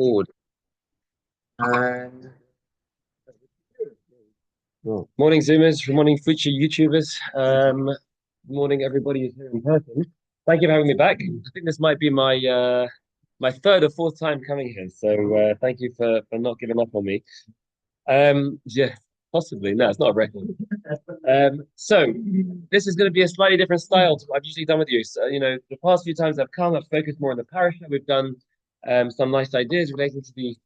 record. And well, morning Zoomers, morning future YouTubers, morning everybody who's here in person. Thank you for having me back. I think this might be my third or fourth time coming here, so thank you for not giving up on me. Yeah, possibly. No, it's not a record. So this is going to be a slightly different style to what I've usually done with you. So, the past few times I've come, I've focused more on the parasha. We've done some nice ideas relating to the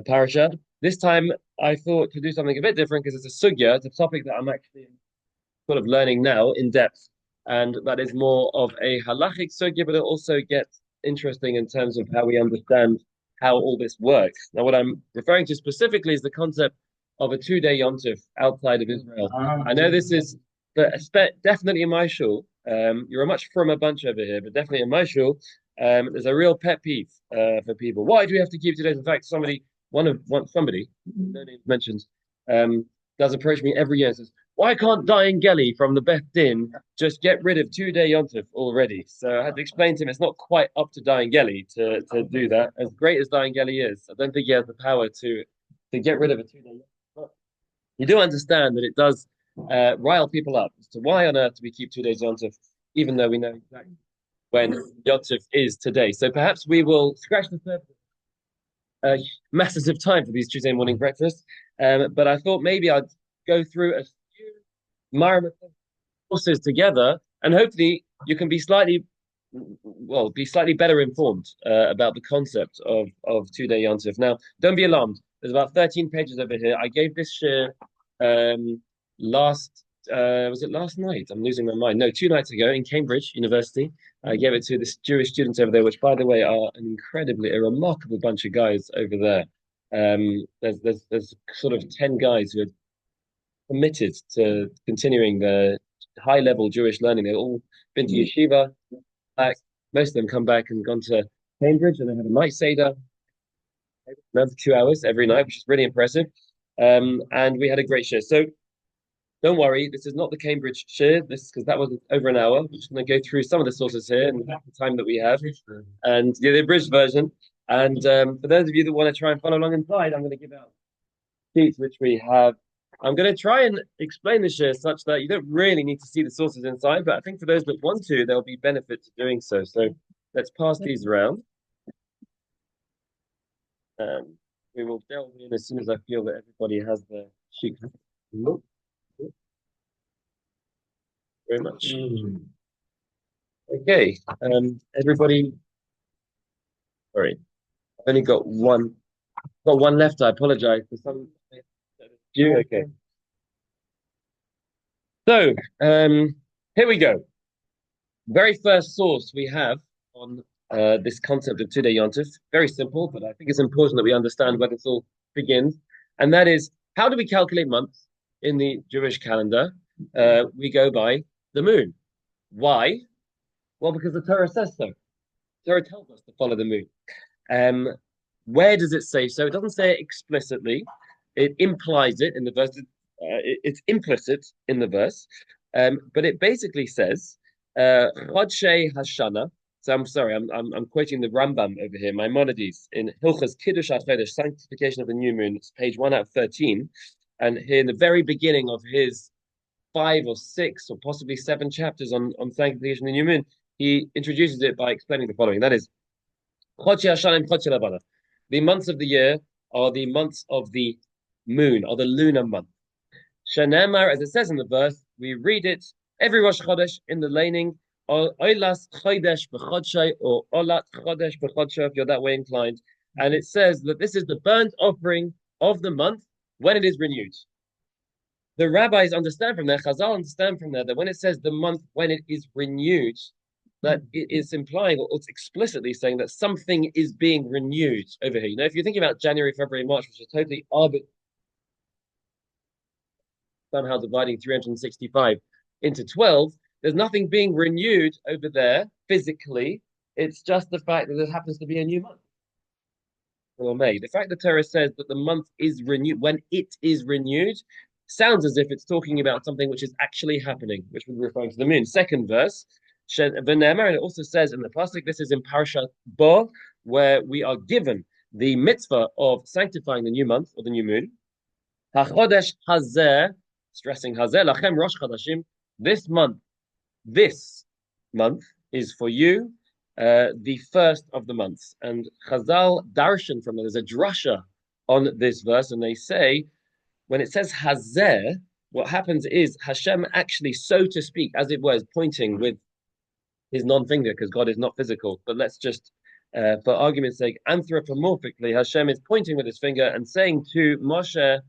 parasha. This time, I thought to do something a bit different because it's a sugya. It's a topic that I'm actually sort of learning now in depth, and that is more of a halachic sugya, but it also gets interesting in terms of how we understand how all this works. Now, what I'm referring to specifically is the concept of a two-day yontif outside of Israel. I know this is definitely in my shul. You're a much frommer bunch over here, but definitely in my shul, there's a real pet peeve for people. Why do we have to keep 2 days? In fact, somebody, no names mentioned, does approach me every year and says, "Why can't Dayan Geli from the Beth Din just get rid of 2 day yontif already?" So I had to explain to him it's not quite up to Dayan Geli to do that. As great as Dayan Geli is, I don't think he has the power to get rid of a 2 day yontif. But you do understand that it does rile people up as to why on earth do we keep 2 days yontif, even though we know exactly when yontif is today. So perhaps we will scratch the surface masses of time for these Tuesday morning breakfasts. But I thought maybe I'd go through a few marathon courses together, and hopefully you can be slightly better informed about the concept of 2 day yontif. Now, don't be alarmed. There's about 13 pages over here. I gave this share last was it last night? I'm losing my mind. No, 2 nights ago in Cambridge University. I gave it to this Jewish students over there, which, by the way, are a remarkable bunch of guys over there. There's sort of 10 guys who are committed to continuing the high level Jewish learning. They've all been to yeshiva. Back, most of them come back and gone to Cambridge, and they have a night seder, another 2 hours every night, which is really impressive. And we had a great share. So don't worry, this is not the Cambridge share. This because that was over an hour. We're just going to go through some of the sources here and the time that we have, and the abridged version. And for those of you that want to try and follow along inside, I'm going to give out sheets which we have. I'm going to try and explain the share such that you don't really need to see the sources inside, but I think for those that want to, there'll be benefit to doing so. So let's pass these around. We will delve in as soon as I feel that everybody has the sheet. Very much. Okay. Everybody. Sorry, I've only got one. Got one left. I apologize for some. You okay? So, here we go. Very first source we have on this concept of 2 day yontif. Very simple, but I think it's important that we understand where this all begins. And that is, how do we calculate months in the Jewish calendar? We go by the moon. Why? Well, because the Torah says so. The Torah tells us to follow the moon. Where does it say so? It doesn't say it explicitly. It implies it in the verse. It's implicit in the verse, but it basically says Chodshe Hashana. So I'm sorry, I'm quoting the Rambam over here, Maimonides in Hilchas Kiddush HaChodesh, Sanctification of the New Moon. It's page 1 out of 13, and here in the very beginning of his 5 or 6 or possibly 7 chapters on Sanctification of the New Moon, he introduces it by explaining the following. That is, Chodshe Hashana and Chodshe Labana. The months of the year are the months of the moon, or the lunar month. Shenemar, as it says in the verse, we read it every Rosh Chodesh in the laning, or Oilas Chodesh B'Chodshay, or Olat Chodesh B'Chodshay, if you're that way inclined. And it says that this is the burnt offering of the month when it is renewed. The rabbis understand from there, Chazal understand from there, that when it says the month when it is renewed, that it is implying, or it's explicitly saying that something is being renewed over here. If you're thinking about January, February, March, which is totally arbitrary, somehow dividing 365 into 12, there's nothing being renewed over there physically. It's just the fact that there happens to be a new month. Or May. The fact that Torah says that the month is renewed, when it is renewed, sounds as if it's talking about something which is actually happening, which would be referring to the moon. Second verse, and it also says in the pasuk, this is in Parashat Bo, where we are given the mitzvah of sanctifying the new month or the new moon. HaChodesh hazeh, stressing hazeh, lachem rosh chodashim. This month, this month is for you, the first of the months. And Chazal darshan from it. There's a drasha on this verse, and they say when it says hazeh, what happens is Hashem actually, so to speak, as it were, is pointing with his non-finger because God is not physical. But let's just, for argument's sake, anthropomorphically, Hashem is pointing with his finger and saying to Moshe,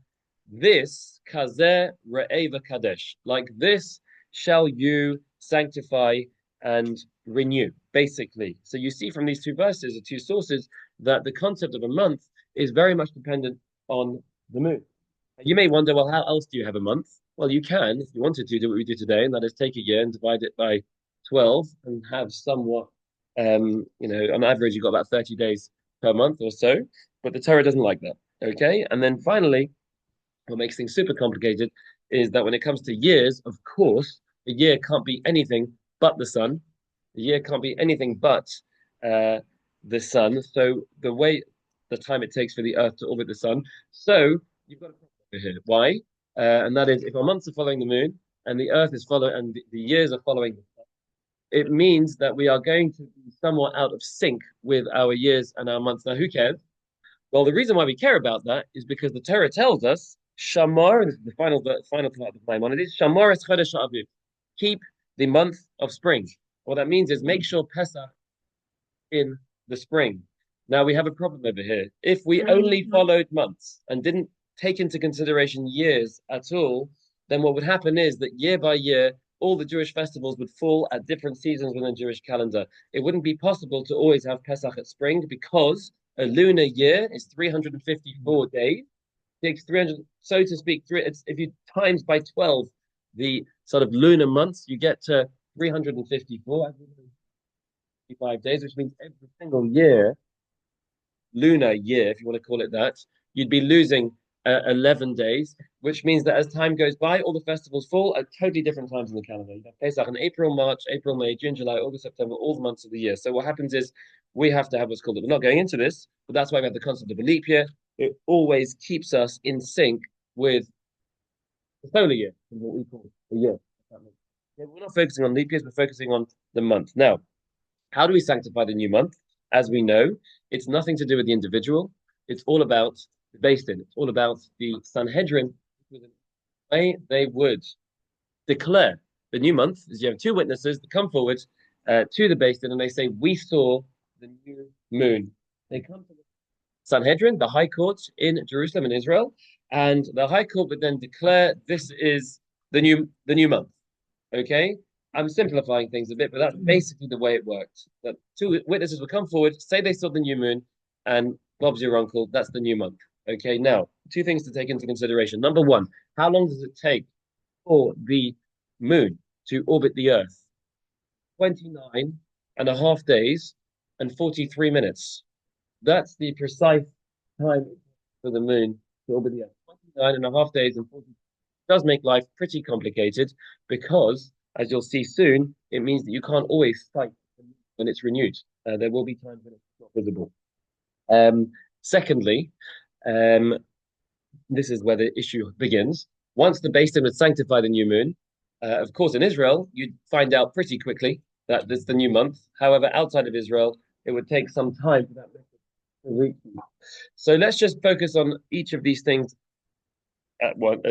"This kazeh re'eva kadesh, like this shall you sanctify and renew." Basically, so you see from these two verses, the two sources, that the concept of a month is very much dependent on the moon. You may wonder, well, how else do you have a month? Well, you can, if you wanted to, do what we do today, and that is take a year and divide it by 12 and have somewhat, on average, you've got about 30 days per month or so. But the Torah doesn't like that. Okay. And then finally, what makes things super complicated is that when it comes to years, of course, a year can't be anything but the sun. The year can't be anything but the sun. So the time it takes for the Earth to orbit the sun. So you've got a problem over here. Why? And that is, if our months are following the moon and the Earth is following, and the years are following, it means that we are going to be somewhat out of sync with our years and our months. Now, who cares? Well, the reason why we care about that is because the Torah tells us, Shamar, and this is the final part of the time on it is Shamar es Chodesh Aviv. Keep the month of spring. What that means is make sure Pesach in the spring. Now we have a problem over here. If we only followed months and didn't take into consideration years at all, then what would happen is that year by year, all the Jewish festivals would fall at different seasons within the Jewish calendar. It wouldn't be possible to always have Pesach at spring because a lunar year is 354 days. It takes 300, so to speak, if you times by 12 the sort of lunar months, you get to 354, 5 days, which means every single year, lunar year, if you want to call it that, you'd be losing 11 days, which means that as time goes by, all the festivals fall at totally different times in the calendar. You have Pesach in April, March, April, May, June, July, August, September, all the months of the year. So what happens is we have to have what's called, we're not going into this, but that's why we have the concept of a leap year. It always keeps us in sync with the solar year, what we call a year. We're not focusing on leap years, we're focusing on the month. Now, how do we sanctify the new month? As we know, it's nothing to do with the individual. It's all about the Beis Din. It's all about the Sanhedrin. They would declare the new month is you have two witnesses that come forward to the Beis Din and they say, we saw the new moon. They come to the Sanhedrin, the High Court in Jerusalem in Israel, and the High Court would then declare this is the new month. Okay? I'm simplifying things a bit, but that's basically the way it worked. That two witnesses would come forward, say they saw the new moon, and Bob's your uncle, that's the new month. Okay, now, two things to take into consideration. Number one, how long does it take for the moon to orbit the Earth? 29 and a half days and 43 minutes. That's the precise time for the moon to orbit the Earth. 29 and a half days and 43 does make life pretty complicated because, as you'll see soon, it means that you can't always sight when it's renewed. There will be times when it's not visible. Secondly, this is where the issue begins. Once the Beis Din would sanctify the new moon, of course, in Israel, you'd find out pretty quickly that this is the new month. However, outside of Israel, it would take some time for that message to reach you. So let's just focus on each of these things at one,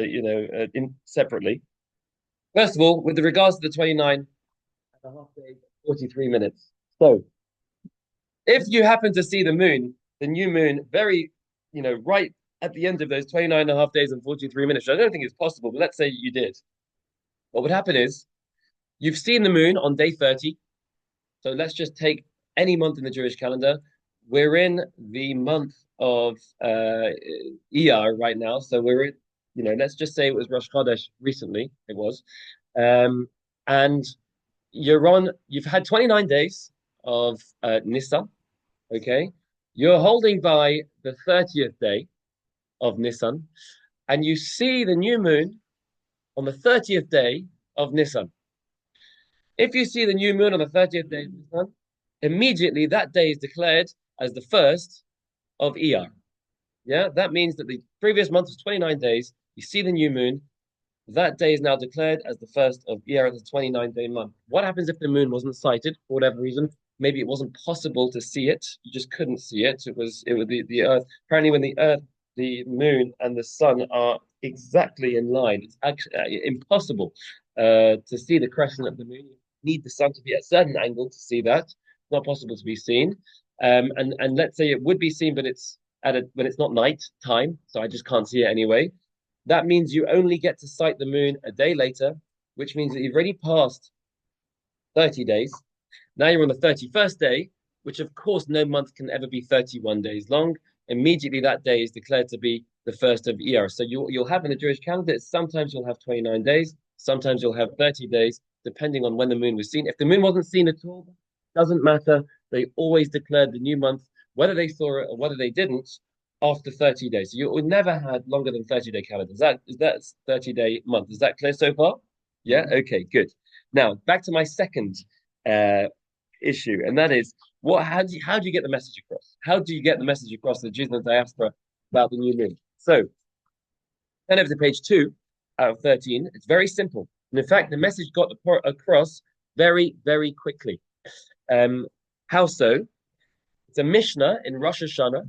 separately. First of all, with regards to the 29 and a half days, 43 minutes. So if you happen to see the new moon, very, right at the end of those 29 and a half days and 43 minutes, I don't think it's possible, but let's say you did. What would happen is you've seen the moon on day 30. So let's just take any month in the Jewish calendar. We're in the month of Iyar right now. So we're in, let's just say it was Rosh Chodesh recently. It was. And you've had 29 days of Nisan. Okay. You're holding by the 30th day of Nisan, and you see the new moon on the 30th day of Nisan. If you see the new moon on the 30th day of Nisan, immediately that day is declared as the first of Iyar. Yeah, that means that the previous month was 29 days. You see the new moon. That day is now declared as the first of Iyar, the 29-day month. What happens if the moon wasn't sighted for whatever reason? Maybe it wasn't possible to see it. You just couldn't see it. It was the Earth. Apparently, when the Earth, the moon, and the sun are exactly in line, it's actually impossible to see the crescent of the moon. You need the sun to be at a certain angle to see that. It's not possible to be seen. And let's say it would be seen, but it's at a when it's not night time, so I just can't see it anyway. That means you only get to sight the moon a day later, which means that you've already passed 30 days. Now you're on the 31st day, which of course no month can ever be 31 days long. Immediately that day is declared to be the first of Iyar. So you'll have in the Jewish calendar, sometimes you'll have 29 days, sometimes you'll have 30 days, depending on when the moon was seen. If the moon wasn't seen at all, doesn't matter. They always declared the new month, whether they saw it or whether they didn't, after 30 days. So you never had longer than 30-day calendar. Is that 30-day month? Is that clear so far? Yeah? Okay, good. Now back to my second uh, issue, and that is how do you get the message across? How do you get the message across to the Jews in the diaspora about the new moon? So turn over to page 2 out of 13. It's very simple. And in fact, the message got across very, very quickly. How so? It's a Mishnah in Rosh Hashanah.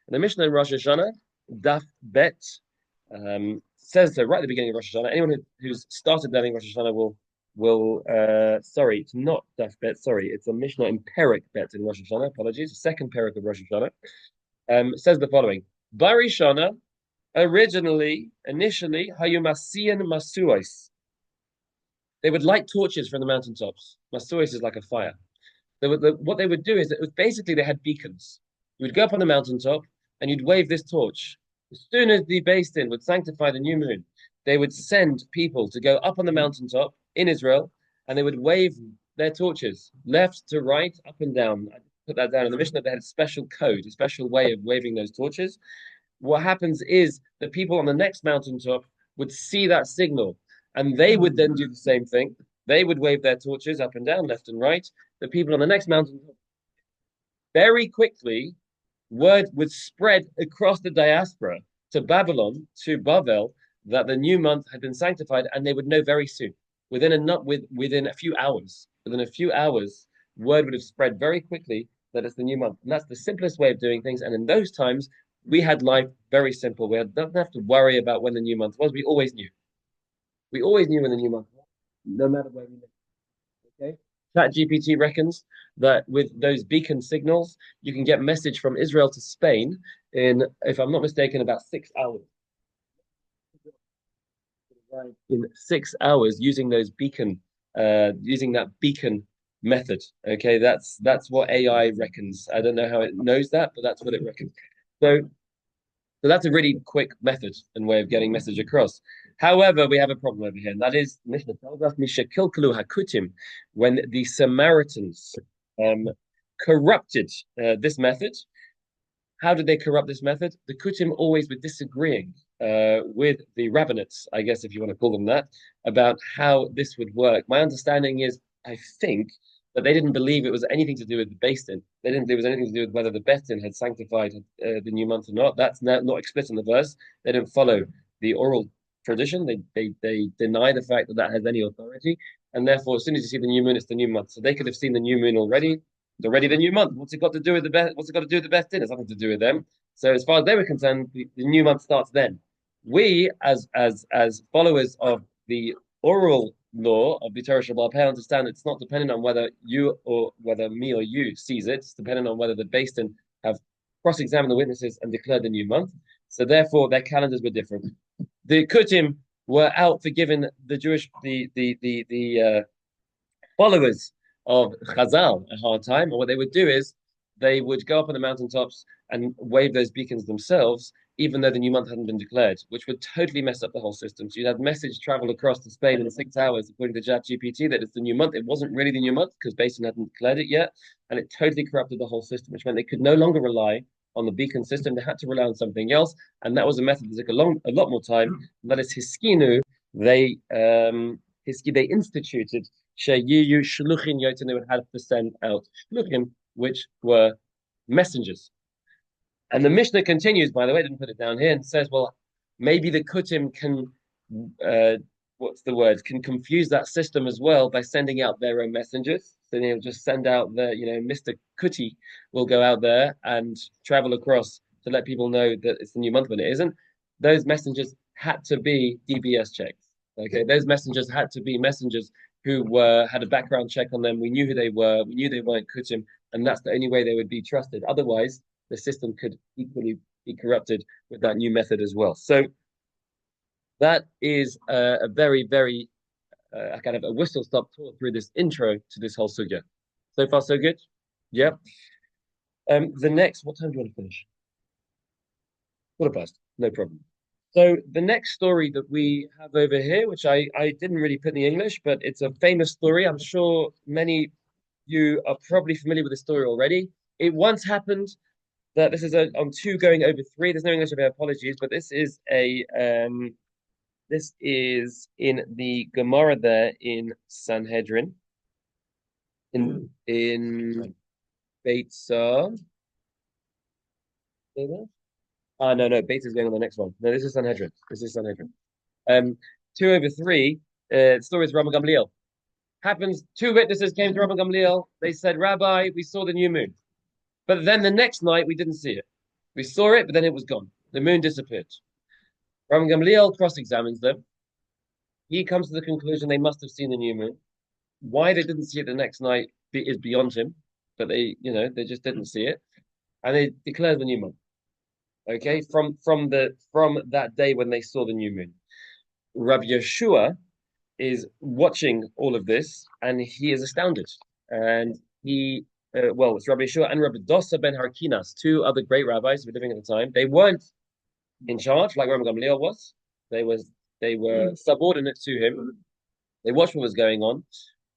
And the Mishnah in Rosh Hashanah, Daf Bet, says so right at the beginning of Rosh Hashanah. Anyone who's started learning Rosh Hashanah will sorry, it's not Daf Bet, sorry, it's a Mishnah in Perek Bet in Rosh Hashanah. Apologies, the second Perek of Rosh Hashanah. Says the following: Barishana, initially, Hayumasian Masuais. They would light torches from the mountaintops. Masuais is like a fire. What they would do is basically they had beacons. You would go up on the mountaintop and you'd wave this torch. As soon as the Beis Din would sanctify the new moon, they would send people to go up on the mountaintop in Israel and they would wave their torches left to right, up and down. I put that down in the Mishnah. They had a special code, a special way of waving those torches. What happens is the people on the next mountaintop would see that signal and they would then do the same thing. They would wave their torches up and down, left and right. The people on the next mountaintop, very quickly, word would spread across the diaspora to Babylon, to Bavel, that the new month had been sanctified, and they would know very soon, within a few hours. Within a few hours, word would have spread very quickly that it's the new month, and that's the simplest way of doing things. And in those times, we had life very simple. We didn't have to worry about when the new month was. We always knew. We always knew when the new month was, no matter where we lived. Okay. ChatGPT reckons that with those beacon signals, you can get message from Israel to Spain in, if I'm not mistaken, about 6 hours. In 6 hours, using using that beacon method. Okay, that's what AI reckons. I don't know how it knows that, but that's what it reckons. So that's a really quick method and way of getting message across. However, we have a problem over here, and that is Mishnah tells us Mishakilkalu Hakutim, when the Samaritans corrupted this method. How did they corrupt this method? The Kutim always were disagreeing with the rabbinates, I guess if you want to call them that, about how this would work. My understanding is, I think, that they didn't believe it was anything to do with the Beis Din. They didn't believe it was anything to do with whether the Beis Din had sanctified the new month or not. That's not explicit in the verse. They didn't follow the oral tradition. They deny the fact that that has any authority, and therefore, as soon as you see the new moon, it's the new month. So they could have seen the new moon already. It's already the new month. What's it got to do with the best? What's it got to do with the Beis Din? It's nothing to do with them. So as far as they were concerned, the new month starts then. We, as followers of the oral law of the Torah Shabbat Peh, understand it's not dependent on whether you or whether me or you sees it. It's dependent on whether the Beis Din have cross-examined the witnesses and declared the new month. So therefore, their calendars were different. The Kutim were out for giving the Jewish followers of Chazal a hard time. And what they would do is they would go up on the mountaintops and wave those beacons themselves, even though the new month hadn't been declared, which would totally mess up the whole system. So you'd have message travel across to Spain in 6 hours, according to ChatGPT, that it's the new month. It wasn't really the new month because Beis Din hadn't declared it yet, and it totally corrupted the whole system, which meant they could no longer rely on the beacon system. They had to rely on something else, and that was a method that took a lot more time. And that is Hiskinu. They instituted Sheyiyu Shluchim Yotin. They would have to send out Shluchim, which were messengers. And the Mishnah continues, by the way, I didn't put it down here, and says, well, maybe the Kutim can, uh, what's the word, can confuse that system as well by sending out their own messengers. So they'll just send out Mr. Kuti will go out there and travel across to let people know that it's the new month when it isn't. Those messengers had to be DBS checks. Okay, those messengers had to be messengers who had a background check on them. We knew who they were. We knew they weren't Kutim, and that's the only way they would be trusted. Otherwise, the system could equally be corrupted with that new method as well. So that is a very, very kind of a whistle stop tour through this intro to this whole sugya. So far, so good. Yeah. The next, what time do you want to finish? Quarter past. No problem. So the next story that we have over here, which I didn't really put in the English, but it's a famous story. I'm sure many of you are probably familiar with the story already. It once happened that this is on 2 going over 3. There's no English over here, apologies, but this is in the Gemara there in Sanhedrin in Beitzah. No, Beitzah is going on the next one. No, this is Sanhedrin. This is Sanhedrin. 2 over 3. The story is Rabbi Gamliel. Happens, 2 witnesses came to Rabbi Gamliel. They said, Rabbi, we saw the new moon. But then the next night, we didn't see it. We saw it, but then it was gone. The moon disappeared. Rabbi Gamliel cross-examines them. He comes to the conclusion they must have seen the new moon. Why they didn't see it the next night is beyond him. But they just didn't see it. And they declared the new month. Okay, from that day when they saw the new moon. Rabbi Yeshua is watching all of this, and he is astounded. And it's Rabbi Yeshua and Rabbi Dosa ben Harkinas, 2 other great rabbis who were living at the time. They weren't in charge like Rabbi Gamliel was. They were subordinate to him. They watched what was going on.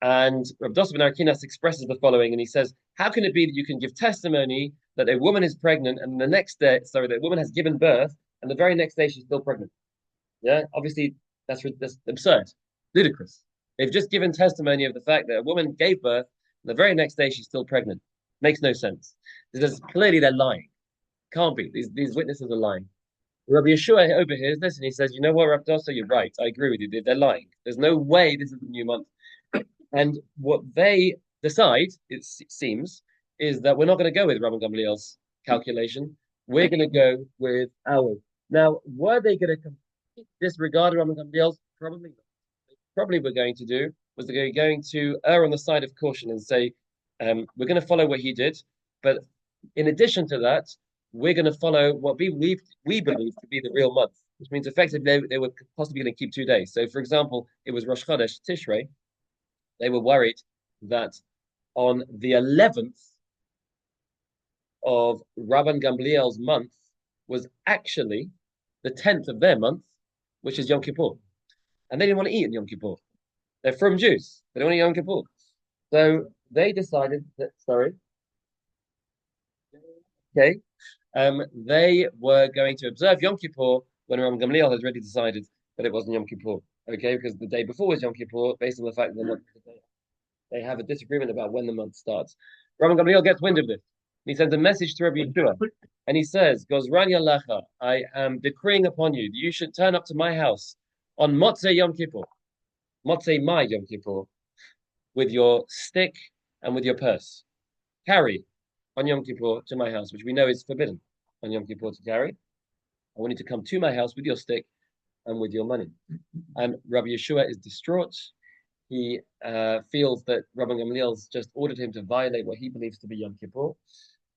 And Rabbi Dosa ben Harkinas expresses the following, and he says, how can it be that you can give testimony that a woman is pregnant and that woman has given birth, and the very next day she's still pregnant? Yeah, obviously that's absurd, ludicrous. They've just given testimony of the fact that a woman gave birth, and the very next day she's still pregnant. Makes no sense. Clearly they're lying. Can't be. These witnesses are lying. Rabbi Yeshua overhears this and he says, you know what, Rabbi Dosa, you're right. I agree with you. They're lying. There's no way this is the new month. And what they decide, it seems, is that we're not going to go with Rabbi Gamliel's calculation. We're going to go with ours. Now, were they going to disregard Rabbi Gamliel's? Probably not. Probably we're going to do was they're going to err on the side of caution and say, we're going to follow what he did. But in addition to that, we're going to follow what we believe to be the real month, which means effectively they were possibly going to keep 2 days. So, for example, it was Rosh Chodesh Tishrei. They were worried that on the 11th of Rabban Gamliel's month was actually the 10th of their month, which is Yom Kippur. And they didn't want to eat in Yom Kippur. They're from Jews. They don't want to eat Yom Kippur. So they decided that, okay, they were going to observe Yom Kippur when Rabban Gamliel has already decided that it wasn't Yom Kippur. Okay, because the day before was Yom Kippur, based on the fact that they have a disagreement about when the month starts. Rabban Gamliel gets wind of this. He sends a message to Rabbi Yeshua, and he says, Gozran Yalacha, I am decreeing upon you that you should turn up to my house on Motzei Yom Kippur, Motzei Mai Yom Kippur, with your stick and with your purse. Carry on Yom Kippur to my house, which we know is forbidden on Yom Kippur to carry. I want you to come to my house with your stick and with your money. And Rabbi Yeshua is distraught. He feels that Rabbi Gamliel's just ordered him to violate what he believes to be Yom Kippur.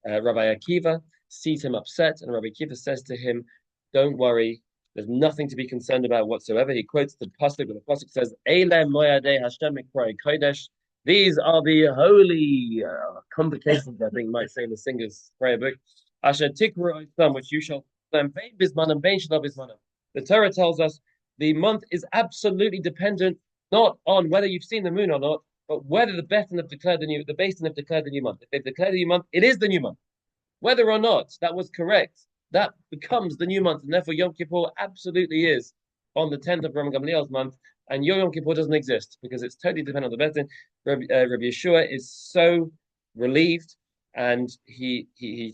Rabbi Akiva sees him upset, and Rabbi Akiva says to him, don't worry, there's nothing to be concerned about whatsoever. He quotes the pasuk, where the pasuk says, Eile moyadei Hashem mikroei kodesh. These are the holy convocations, I think might say in the Singer's prayer book. Asher tikru oisam, which you shall bein bismanam, bein shelo bismanam. The Torah tells us the month is absolutely dependent not on whether you've seen the moon or not, but whether the Beis Din have declared the new month. If they've declared the new month, it is the new month. Whether or not that was correct, that becomes the new month, and therefore Yom Kippur absolutely is on the 10th of Rabbi Gamliel's month, and Yom Kippur doesn't exist because it's totally dependent on the Beis Din. Rabbi Yeshua is so relieved, and he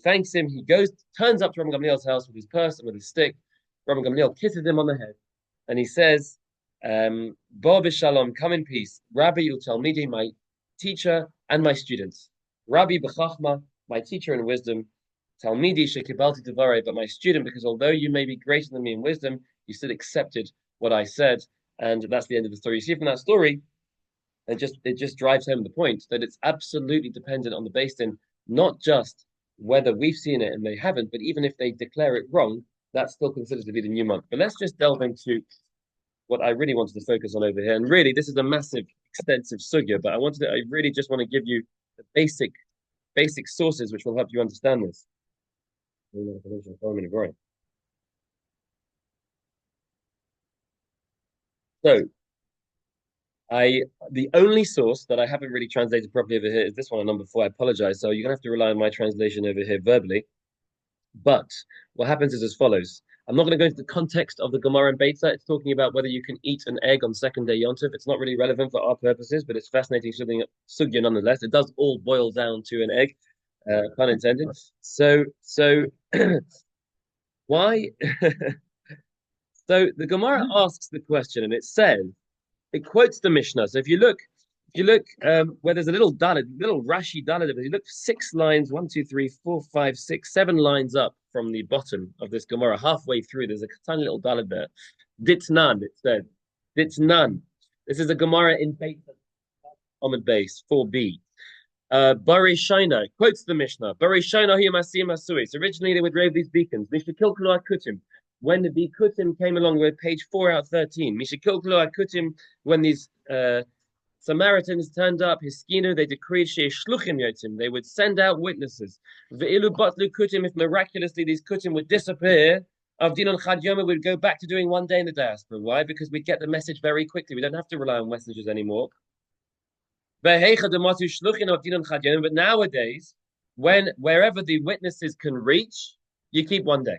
thanks him. He goes, turns up to Rabbi Gamliel's house with his purse and with his stick. Rabbi Gamliel kisses him on the head, and he says, "Bo b'shalom, come in peace. Rabbi Talmidi, my teacher and my students. Rabbi b'chachma, my teacher in wisdom. Talmidi shekibalti devarei, but my student, because although you may be greater than me in wisdom, you still accepted what I said." And that's the end of the story. You see from that story, it just drives home the point that it's absolutely dependent on the Beis Din, not just whether we've seen it and they haven't, but even if they declare it wrong, that's still considered to be the new month. But let's just delve into what I really wanted to focus on over here. And really, this is a massive, extensive sugya, but I really just want to give you the basic sources which will help you understand this. So the only source that I haven't really translated properly over here is this one on number 4. I apologize. So you're gonna have to rely on my translation over here verbally. But what happens is as follows. I'm not going to go into the context of the Gemara and Beitza. It's talking about whether you can eat an egg on second day Yontif. It's not really relevant for our purposes, but it's fascinating sugya nonetheless. It does all boil down to an egg, pun intended. So why? So the Gemara asks the question, and it quotes the Mishnah. So if you look where there's a little Rashi dalit, if you look 6 lines, 1, 2, 3, 4, 5, 6, 7 lines up from the bottom of this Gemara, halfway through, there's a tiny little dalit there. Ditnan, it said. Ditnan. This is a Gemara in Beit Amud Base 4b. Bari Shaina quotes the Mishnah. Bari Shaina Hiyamasiyim Asuis. Originally, they would rave these beacons. Mishakilkulu Akutim. When the Bikutim came along with page 4 out of 13. Mishakilkulu Akutim. When these Samaritans turned up, Hiskinu, they decreed shluchim yotim. They would send out witnesses. Ve'ilu batlu kutim, if miraculously these kutim would disappear, Avdinon Chad Yoma would go back to doing one day in the diaspora. Why? Because we'd get the message very quickly. We don't have to rely on messengers anymore. But nowadays, wherever the witnesses can reach, you keep one day.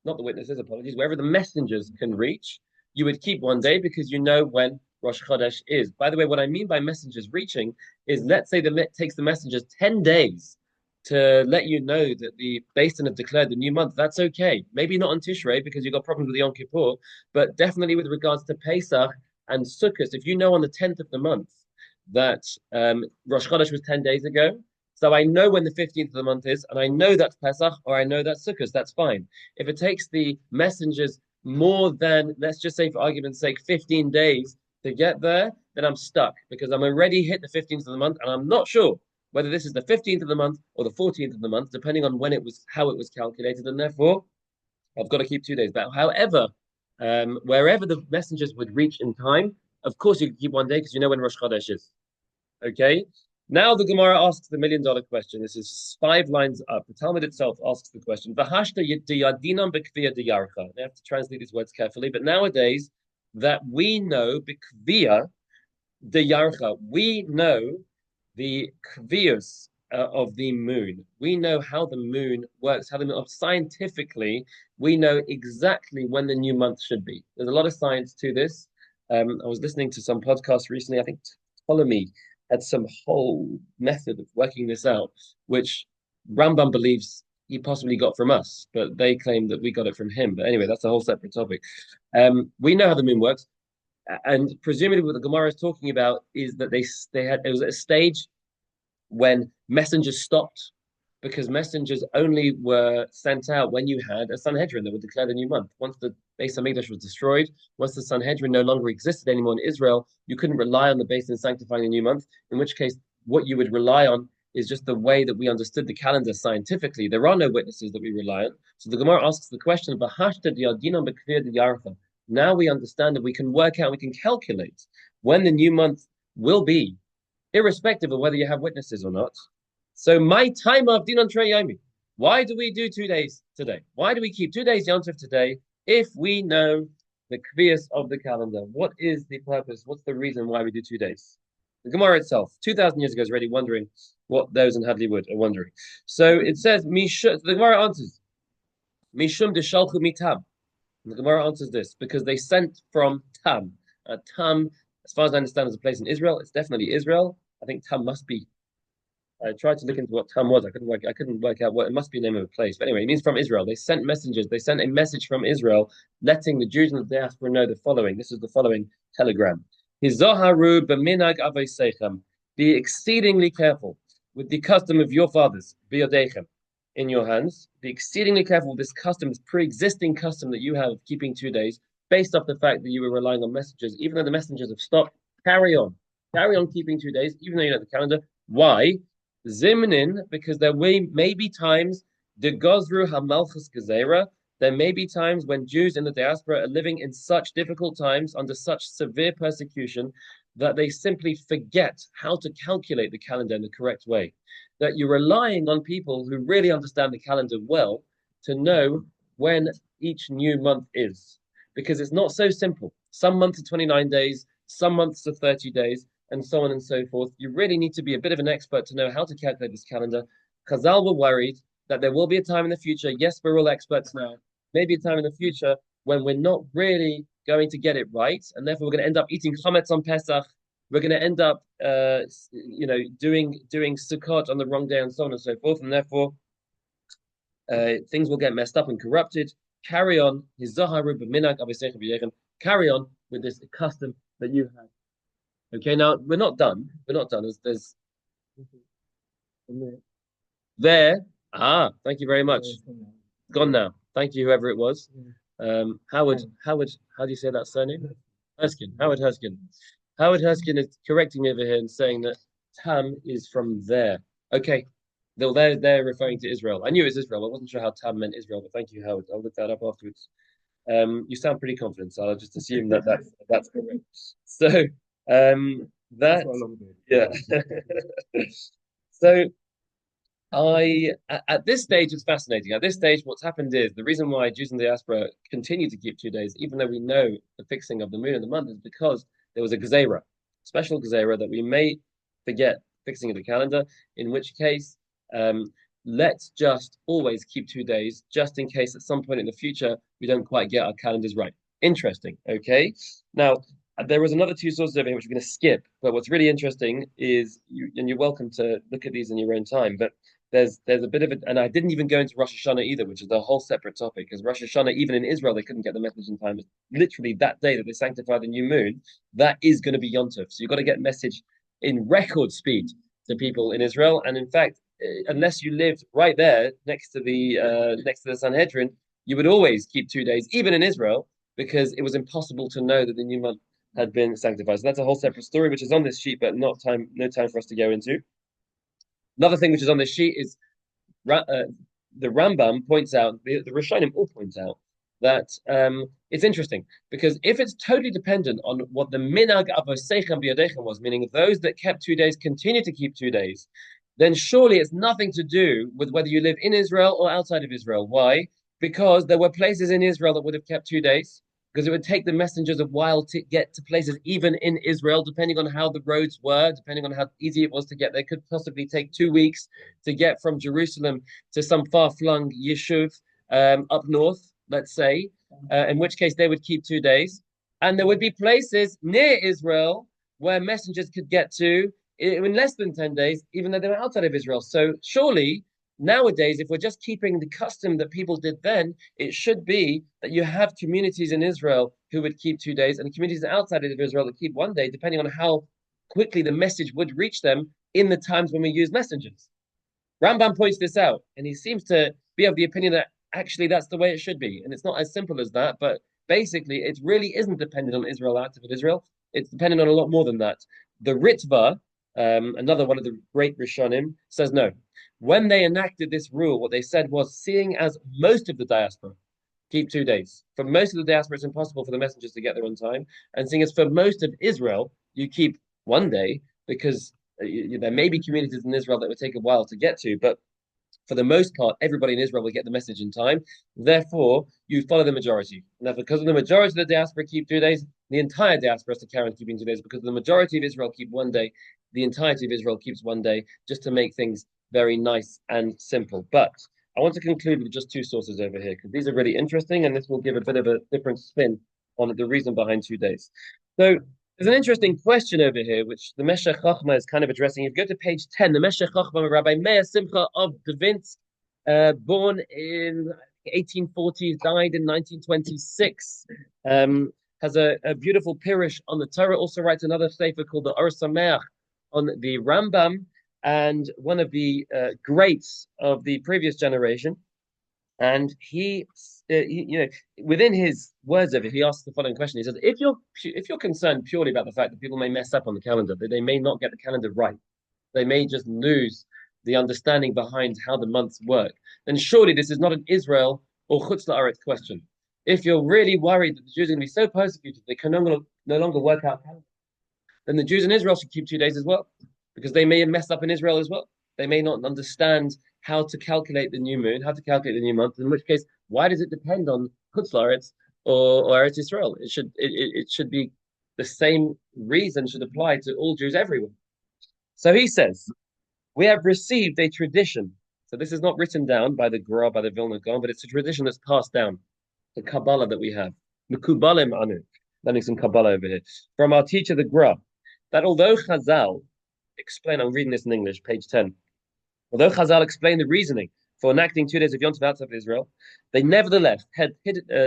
Not the witnesses, apologies. Wherever the messengers can reach, you would keep one day because you know when Rosh Chodesh is. By the way, what I mean by messengers reaching is, let's say that it takes the messengers 10 days to let you know that the Beis Din have declared the new month. That's okay. Maybe not on Tishrei because you've got problems with the Yom Kippur, but definitely with regards to Pesach and Sukkot. If you know on the 10th of the month that Rosh Chodesh was 10 days ago, so I know when the 15th of the month is, and I know that's Pesach or I know that's Sukkot, that's fine. If it takes the messengers more than, let's just say for argument's sake, 15 days to get there, then I'm stuck because I'm already hit the 15th of the month and I'm not sure whether this is the 15th of the month or the 14th of the month, depending on how it was calculated, and therefore I've got to keep 2 days back. However, wherever the messengers would reach in time, of course you can keep one day because you know when Rosh Chodesh is. Okay? Now the Gemara asks the $1,000,000 question. This is 5 lines up. The Talmud itself asks the question. V'hashta yadinam b'kviya diyarcha. I have to translate these words carefully, but nowadays that we know b'kviya diyarcha, we know the kviyus of the moon. We know how the moon works, scientifically, we know exactly when the new month should be. There's a lot of science to this. I was listening to some podcasts recently. I think Ptolemy had some whole method of working this out, which Rambam believes he possibly got from us, but they claim that we got it from him. But anyway, that's a whole separate topic. We know how the moon works, and presumably what the Gemara is talking about is that it was at a stage when messengers stopped, because messengers only were sent out when you had a Sanhedrin that would declare the new month. Once the Beis Hamikdash was destroyed, once the Sanhedrin no longer existed anymore in Israel, you couldn't rely on the Beis Din sanctifying a new month, in which case what you would rely on is just the way that we understood the calendar scientifically. There are no witnesses that we rely on. So the Gemara asks the question, now we understand that we can work out, we can calculate when the new month will be, irrespective of whether you have witnesses or not. So my time of Dinan Trei Yomi. Why do we do 2 days today? Why do we keep 2 days Yom Tov today if we know the kviyas of the calendar? What is the purpose? What's the reason why we do 2 days? The Gemara itself, 2,000 years ago, is already wondering what those in Hadley Wood are wondering. So it says, the Gemara answers, Mishum deshalchu mitam. The Gemara answers this, because they sent from Tam. Tam, as far as I understand, is a place in Israel. It's definitely Israel. I think Tam must be I tried to look into what Tam was. I couldn't work out what it must be the name of a place. But anyway, it means from Israel. They sent messengers. They sent a message from Israel, letting the Jews in the diaspora know the following. This is the following telegram. Hizoharu b'minag avosechem. Be exceedingly careful with the custom of your fathers, biyodechem, in your hands. Be exceedingly careful with this custom, this pre-existing custom that you have of keeping 2 days, based off the fact that you were relying on messengers. Even though the messengers have stopped, carry on. Carry on keeping 2 days, even though you know the calendar. Why? Zimnin, because there may be times, the Gozru Hamalchus Gezerah, there may be times when Jews in the diaspora are living in such difficult times under such severe persecution that they simply forget how to calculate the calendar in the correct way. That you're relying on people who really understand the calendar well to know when each new month is. Because it's not so simple. Some months are 29 days, some months are 30 days, and so on and so forth. You really need to be a bit of an expert to know how to calculate this calendar. Chazal were worried that there will be a time in the future. Yes, we're all experts now. Maybe a time in the future when we're not really going to get it right, and therefore we're going to end up eating chametz on Pesach. We're going to end up, doing Sukkot on the wrong day, and so on and so forth, and therefore things will get messed up and corrupted. Carry on, carry on with this custom that you have. Okay, now we're not done. We're not done. There's there. Thank you very much. Gone now. Thank you, whoever it was. Howard, how do you say that surname? Herskin. Howard Herskin. Howard Herskin is correcting me over here and saying that Tam is from there. Okay. They're referring to Israel. I knew it was Israel. I wasn't sure how Tam meant Israel, but thank you, Howard. I'll look that up afterwards. You sound pretty confident, so I'll just assume that's correct. So that yeah. So at this stage it's fascinating. At this stage, what's happened is the reason why Jews in the diaspora continue to keep 2 days, even though we know the fixing of the moon and the month, is because there was a gezerah, special gezerah that we may forget fixing of the calendar. In which case, let's just always keep 2 days, just in case at some point in the future we don't quite get our calendars right. Interesting. Okay. Now, there was another two sources over here which we're going to skip, but what's really interesting is, and you're welcome to look at these in your own time, but there's a bit of it, and I didn't even go into Rosh Hashanah either, which is a whole separate topic, because Rosh Hashanah, even in Israel, they couldn't get the message in time. It's literally that day that they sanctify the new moon, that is going to be Yom Tov. So you've got to get message in record speed to people in Israel. And in fact, unless you lived right there next to the Sanhedrin, you would always keep 2 days, even in Israel, because it was impossible to know that the new month had been sanctified. So that's a whole separate story, which is on this sheet, but no time for us to go into. Another thing which is on this sheet is the Rambam points out, the Rishonim all point out, that it's interesting because if it's totally dependent on what the minag avosechem biyodechem was, meaning those that kept 2 days continue to keep 2 days, then surely it's nothing to do with whether you live in Israel or outside of Israel. Why? Because there were places in Israel that would have kept 2 days, because it would take the messengers a while to get to places even in Israel, depending on how the roads were, depending on how easy it was to get there. It could possibly take 2 weeks to get from Jerusalem to some far-flung yeshuv up north, let's say, in which case they would keep 2 days. And there would be places near Israel where messengers could get to in less than 10 days, even though they were outside of Israel. So surely, nowadays, if we're just keeping the custom that people did then, it should be that you have communities in Israel who would keep 2 days and communities outside of Israel that keep 1 day, depending on how quickly the message would reach them in the times when we use messengers. Rambam points this out, and he seems to be of the opinion that actually that's the way it should be. And it's not as simple as that, but basically it really isn't dependent on Israel outside of Israel. It's dependent on a lot more than that. The Ritva, another one of the great Rishonim, says no. When they enacted this rule, what they said was, seeing as most of the diaspora keep 2 days, for most of the diaspora it's impossible for the messengers to get there on time, and seeing as for most of Israel you keep 1 day, because there may be communities in Israel that would take a while to get to, but for the most part, everybody in Israel will get the message in time. Therefore, you follow the majority. Now, because of the majority of the diaspora keep 2 days, the entire diaspora has to carry on keeping 2 days. Because the majority of Israel keep 1 day, the entirety of Israel keeps 1 day, just to make things very nice and simple. But I want to conclude with just two sources over here, because these are really interesting, and this will give a bit of a different spin on the reason behind 2 days. So There's an interesting question over here, which the Meshech Chochmah is kind of addressing. If you go to page 10, the Meshech Chochmah, Rabbi Meir Simcha of Devinsk, born in 1840s, died in 1926, um, has a beautiful pirush on the Torah. Also writes another sefer called the Or Sameach on the Rambam, and one of the greats of the previous generation. And within his words of it, he asks the following question. He says, if you're concerned purely about the fact that people may mess up on the calendar, that they may not get the calendar right, they may just lose the understanding behind how the months work, then surely this is not an Israel or Chutz La'aretz question. If you're really worried that the Jews are going to be so persecuted they can no longer work out calendar, then the Jews in Israel should keep 2 days as well, because they may mess up in Israel as well. They may not understand how to calculate the new moon, how to calculate the new month. In which case, why does it depend on Chutz La'aretz or Eretz Yisrael? It should be the same reason should apply to all Jews everywhere. So he says, we have received a tradition. So this is not written down by the Gra, by the Vilna Gaon, but it's a tradition that's passed down. The Kabbalah that we have. Mekubalim anu. Learning some Kabbalah over here. From our teacher, the Gra, that although Chazal explain, I'm reading this in English, page 10. Although Chazal explained the reasoning for enacting 2 days of Yom Tov outside of Israel, they nevertheless had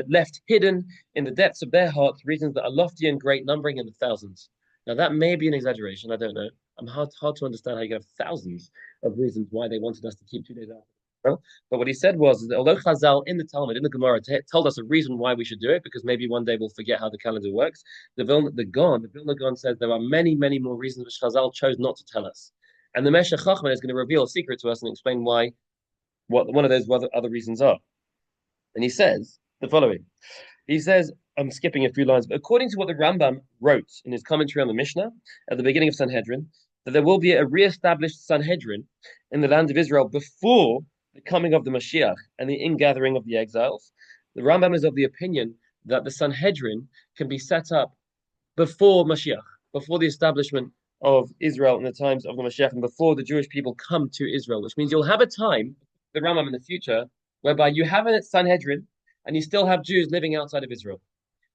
left hidden in the depths of their hearts reasons that are lofty and great, numbering in the thousands. Now that may be an exaggeration, I don't know. I'm hard to understand how you can have thousands of reasons why they wanted us to keep 2 days out. But what he said was that although Chazal in the Talmud, in the Gemara, told us a reason why we should do it, because maybe one day we'll forget how the calendar works, the Vilna Gaon says there are many, many more reasons which Chazal chose not to tell us. And the Meshech Chochmah is going to reveal a secret to us and explain what one of those other reasons are. And he says the following. He says, I'm skipping a few lines, but according to what the Rambam wrote in his commentary on the Mishnah at the beginning of Sanhedrin, that there will be a re-established Sanhedrin in the land of Israel before the coming of the Mashiach and the ingathering of the exiles. The Rambam is of the opinion that the Sanhedrin can be set up before Mashiach, before the establishment of Israel in the times of the Mashiach, and before the Jewish people come to Israel, which means you'll have a time, the Rambam in the future, whereby you have a Sanhedrin and you still have Jews living outside of Israel.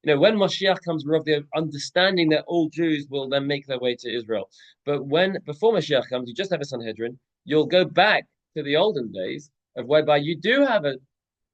When Mashiach comes, we're of the understanding that all Jews will then make their way to Israel. But before Mashiach comes, you just have a Sanhedrin. You'll go back to the olden days of whereby you do have a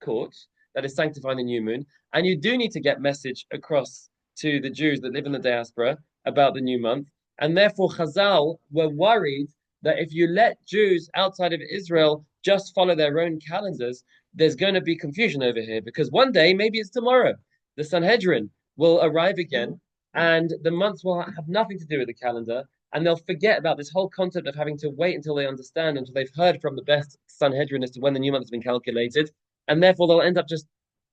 court that is sanctifying the new moon, and you do need to get message across to the Jews that live in the diaspora about the new month. And therefore, Chazal were worried that if you let Jews outside of Israel just follow their own calendars, there's going to be confusion over here, because one day, maybe it's tomorrow, the Sanhedrin will arrive again, and the months will have nothing to do with the calendar, and they'll forget about this whole concept of having to wait until they understand, until they've heard from the best Sanhedrin as to when the new month has been calculated, and therefore they'll end up just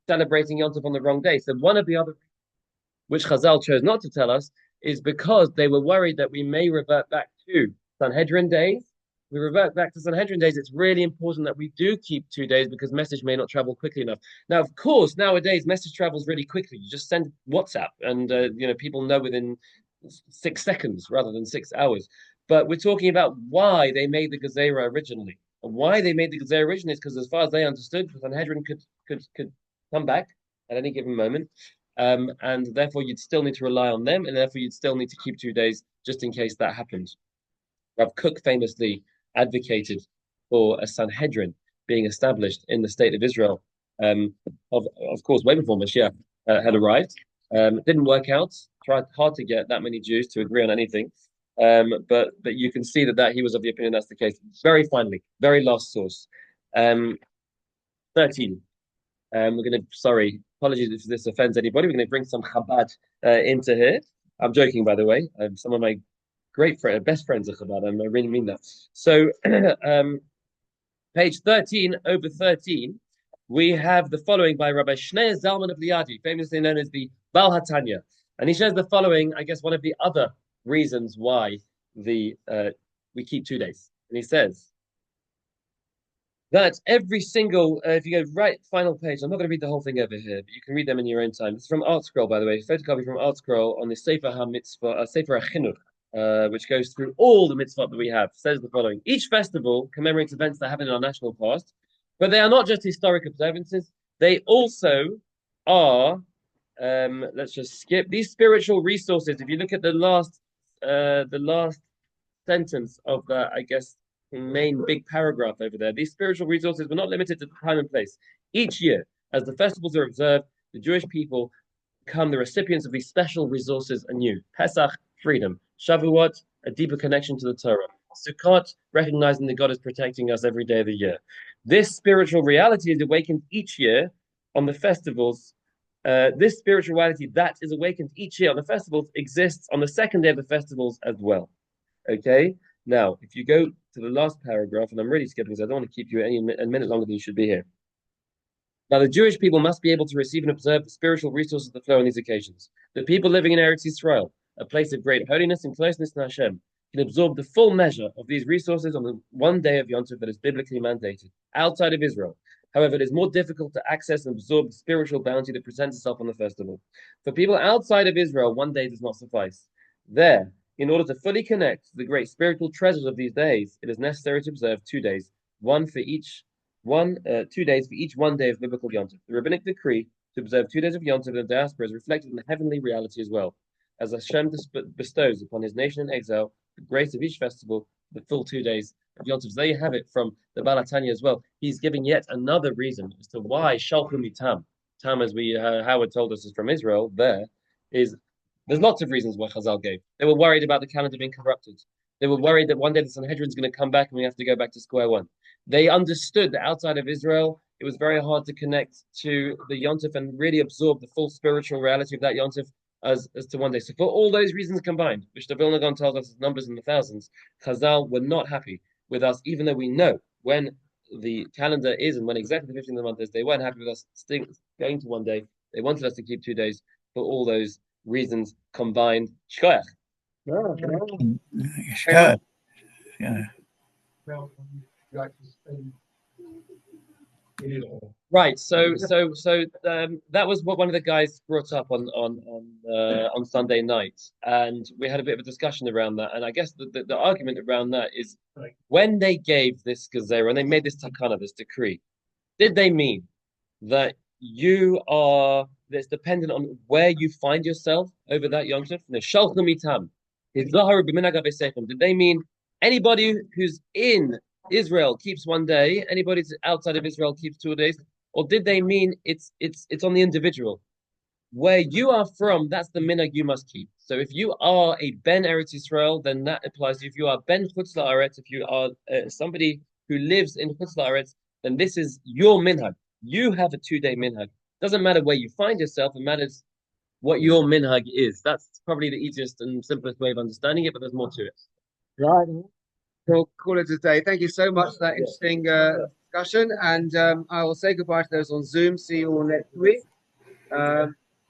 celebrating Yom Tov on the wrong day. So one of the other, which Chazal chose not to tell us, is because they were worried that we may revert back to Sanhedrin days. We revert back to Sanhedrin days. It's really important that we do keep 2 days because message may not travel quickly enough. Now, of course, nowadays message travels really quickly. You just send WhatsApp, and people know within 6 seconds rather than 6 hours. But we're talking about why they made the Gezerah originally. And why they made the Gezerah originally is because, as far as they understood, the Sanhedrin could come back at any given moment. And therefore you'd still need to rely on them, and therefore you'd still need to keep 2 days just in case that happens. Rav Kook famously advocated for a Sanhedrin being established in the state of Israel, of course, way before Mashiach had arrived. It didn't work out. Tried hard to get that many Jews to agree on anything. But you can see that he was of the opinion that's the case. Very finally, very last source. 13. Sorry, apologies if this offends anybody. We're going to bring some Chabad into here. I'm joking, by the way. Some of my best friends are Chabad. I really mean that. So, page 13, over 13, we have the following by Rabbi Shneur Zalman of Liadi, famously known as the Baal HaTanya. And he says the following, I guess, one of the other reasons why we keep 2 days. And he says that every single, if you go right final page, I'm not going to read the whole thing over here, but you can read them in your own time. This is from ArtScroll, by the way, photocopy from ArtScroll on the Sefer HaMitzvah, Sefer HaChinuch, which goes through all the mitzvot that we have. Says the following: each festival commemorates events that happen in our national past, but they are not just historic observances. They also are Let's just skip these spiritual resources. If you look at the last sentence of that, I guess, main big paragraph over there, these spiritual resources were not limited to time and place. Each year, as the festivals are observed, the Jewish people become the recipients of these special resources anew. Pesach, freedom. Shavuot, a deeper connection to the Torah. Sukkot, recognizing that God is protecting us every day of the year. This spiritual reality is awakened each year on the festivals. This spirituality that is awakened each year on the festivals exists on the second day of the festivals as well. Okay? Now, if you go to the last paragraph, and I'm really skipping because I don't want to keep you a minute longer than you should be here. Now, the Jewish people must be able to receive and observe the spiritual resources that flow on these occasions. The people living in Eretz Yisrael, a place of great holiness and closeness to Hashem, can absorb the full measure of these resources on the one day of Yom Tov that is biblically mandated. Outside of Israel, however, it is more difficult to access and absorb the spiritual bounty that presents itself on the festival. For people outside of Israel, one day does not suffice. There, in order to fully connect to the great spiritual treasures of these days, it is necessary to observe 2 days, 2 days for each one day of biblical Yom Tov. The rabbinic decree to observe 2 days of Yom Tov in the diaspora is reflected in the heavenly reality as well, as Hashem bestows upon his nation in exile the grace of each festival, the full 2 days of Yom Tov. So there you have it from the Baal HaTanya as well. He's giving yet another reason as to why Shalchu Mitam. Tam, as Howard told us, is from Israel. There's lots of reasons why Chazal gave. They were worried about the calendar being corrupted. They were worried that one day the Sanhedrin is going to come back and we have to go back to square one. They understood that outside of Israel, it was very hard to connect to the Yom Tov and really absorb the full spiritual reality of that Yom Tov as to one day. So for all those reasons combined, which the Vilna Gaon tells us is numbers in the thousands, Chazal were not happy with us, even though we know when the calendar is and when exactly the 15th of the month is, they weren't happy with us going to one day. They wanted us to keep 2 days for all those reasons combined. Shkoyach. Shkoyach. Yeah. Right. That was what one of the guys brought up on Sunday night, and we had a bit of a discussion around that. And I guess the argument around that is when they gave this gezerah, when they made this takana, this decree, did they mean that that's dependent on where you find yourself over that Yom Tov? No, shalchu mitam. Did they mean anybody who's in Israel keeps one day, anybody outside of Israel keeps 2 days? Or did they mean it's on the individual? Where you are from, that's the minhag you must keep. So if you are a Ben Eretz Yisrael, then that applies to you. If you are Ben Chutz La'aretz, if you are somebody who lives in Chutz La'aretz, then this is your minhag. You have a 2 day minhag. Doesn't matter where you find yourself, it matters what your minhag is. That's probably the easiest and simplest way of understanding it, but there's more to it. Right. We'll call it a day. Thank you so much for that interesting discussion. And I will say goodbye to those on Zoom. See you all next week.